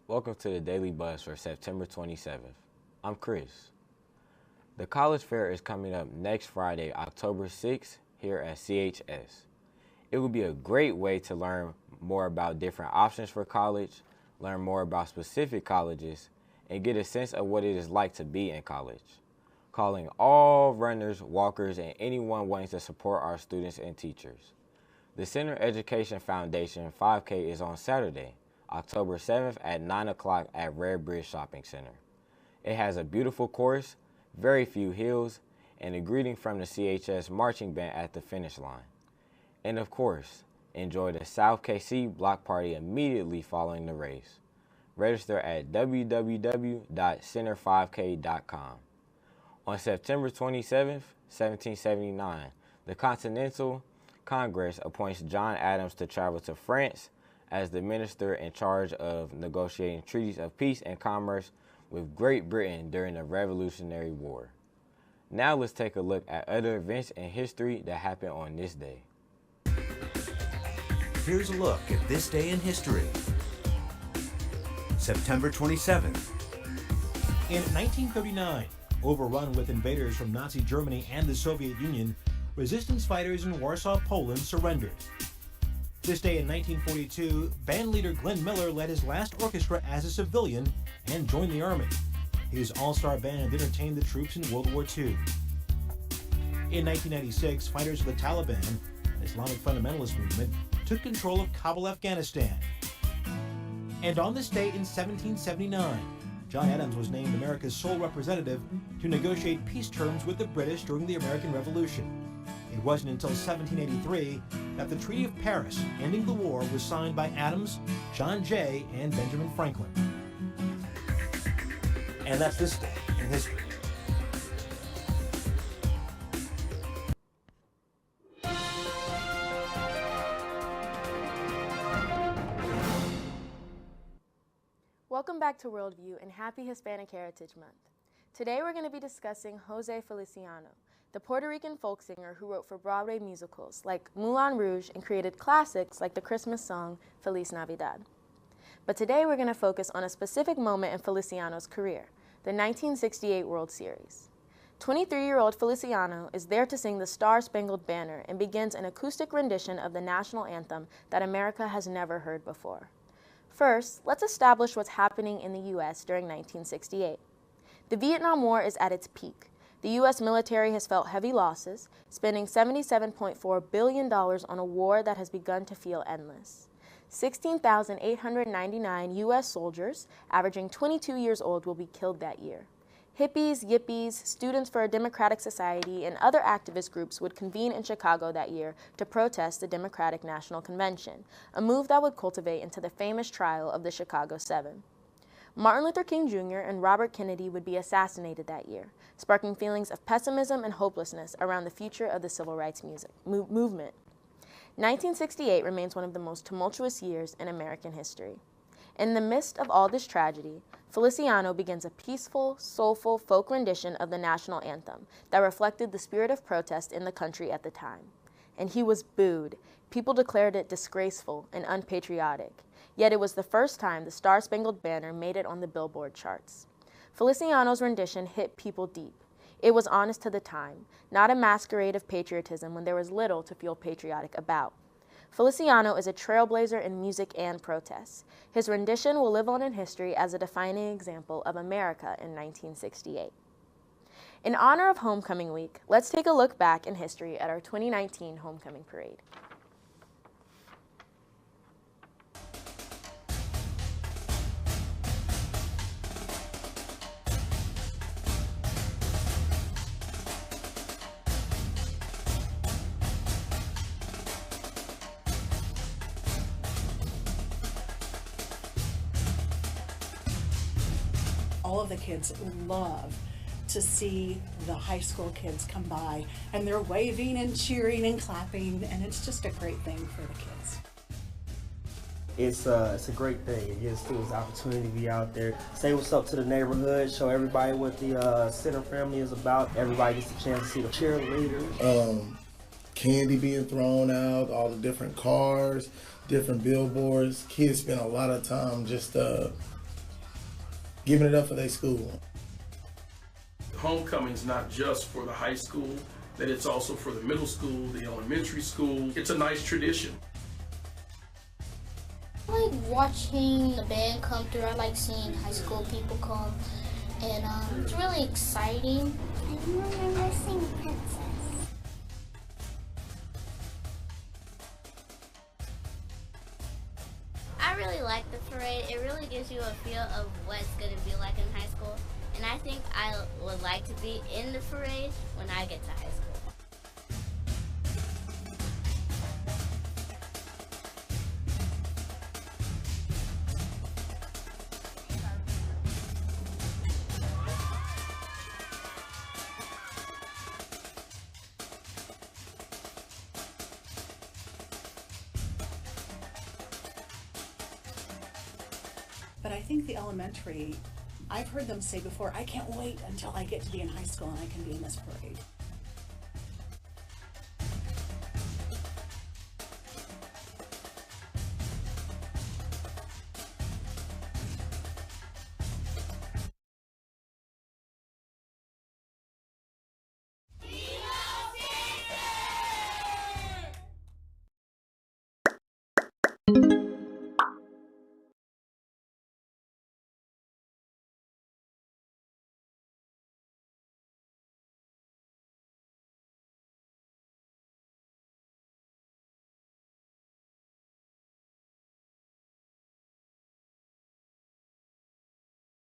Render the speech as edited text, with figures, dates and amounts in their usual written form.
Welcome to the Daily Buzz for September 27th. I'm Chris. The college fair is coming up next Friday, October 6th, here at CHS. It will be a great way to learn more about different options for college, learn more about specific colleges, and get a sense of what it is like to be in college. Calling all runners, walkers, and anyone wanting to support our students and teachers. The Center Education Foundation 5K is on Saturday, October 7th at 9 o'clock at Red Bridge Shopping Center. It has a beautiful course, very few hills, and a greeting from the CHS marching band at the finish line. And of course, enjoy the South KC block party immediately following the race. Register at www.center5k.com. On September 27th, 1779, the Continental Congress appoints John Adams to travel to France as the minister in charge of negotiating treaties of peace and commerce with Great Britain during the Revolutionary War. Now let's take a look at other events in history that happened on this day. Here's a look at this day in history. September 27th. In 1939, overrun with invaders from Nazi Germany and the Soviet Union, resistance fighters in Warsaw, Poland surrendered. This day in 1942, band leader Glenn Miller led his last orchestra as a civilian and joined the Army. His all-star band entertained the troops in World War II. In 1996, fighters of the Taliban, an Islamic fundamentalist movement, took control of Kabul, Afghanistan. And on this day in 1779, John Adams was named America's sole representative to negotiate peace terms with the British during the American Revolution. It wasn't until 1783 that the Treaty of Paris, ending the war, was signed by Adams, John Jay, and Benjamin Franklin. And that's this day in history. Welcome back to Worldview and happy Hispanic Heritage Month. Today we're going to be discussing Jose Feliciano, the Puerto Rican folk singer who wrote for Broadway musicals like Moulin Rouge and created classics like the Christmas song Feliz Navidad. But today we're going to focus on a specific moment in Feliciano's career, the 1968 World Series. 23-year-old Feliciano is there to sing the Star-Spangled Banner and begins an acoustic rendition of the national anthem that America has never heard before. First, let's establish what's happening in the U.S. during 1968. The Vietnam War is at its peak. The U.S. military has felt heavy losses, spending $77.4 billion on a war that has begun to feel endless. 16,899 U.S. soldiers, averaging 22 years old, will be killed that year. Hippies, yippies, Students for a Democratic Society, and other activist groups would convene in Chicago that year to protest the Democratic National Convention, a move that would cultivate into the famous trial of the Chicago Seven. Martin Luther King Jr. and Robert Kennedy would be assassinated that year, sparking feelings of pessimism and hopelessness around the future of the civil rights movement. 1968 remains one of the most tumultuous years in American history. In the midst of all this tragedy, Feliciano begins a peaceful, soulful folk rendition of the national anthem that reflected the spirit of protest in the country at the time. And he was booed. People declared it disgraceful and unpatriotic. Yet it was the first time the Star-Spangled Banner made it on the Billboard charts. Feliciano's rendition hit people deep. It was honest to the time, not a masquerade of patriotism when there was little to feel patriotic about. Feliciano is a trailblazer in music and protest. His rendition will live on in history as a defining example of America in 1968. In honor of Homecoming Week, let's take a look back in history at our 2019 Homecoming Parade. All of the kids love to see the high school kids come by, and they're waving and cheering and clapping, and it's just a great thing for the kids. It's a great thing. It gives students the opportunity to be out there, say what's up to the neighborhood, show everybody what the Center family is about. Everybody gets a chance to see the cheerleaders. Candy being thrown out, all the different cars, different billboards. Kids spend a lot of time just giving it up for their school. Homecoming's not just for the high school, that it's also for the middle school, the elementary school. It's a nice tradition. I like watching the band come through. I like seeing high school people come, and it's really exciting. I remember seeing Princess. I really like the parade. It really gives you a feel of what it's going to be like in high school. And I think I would like to be in the parade when I get to high school. But I think the elementary, I've heard them say before, I can't wait until I get to be in high school and I can be in this parade. Thank you.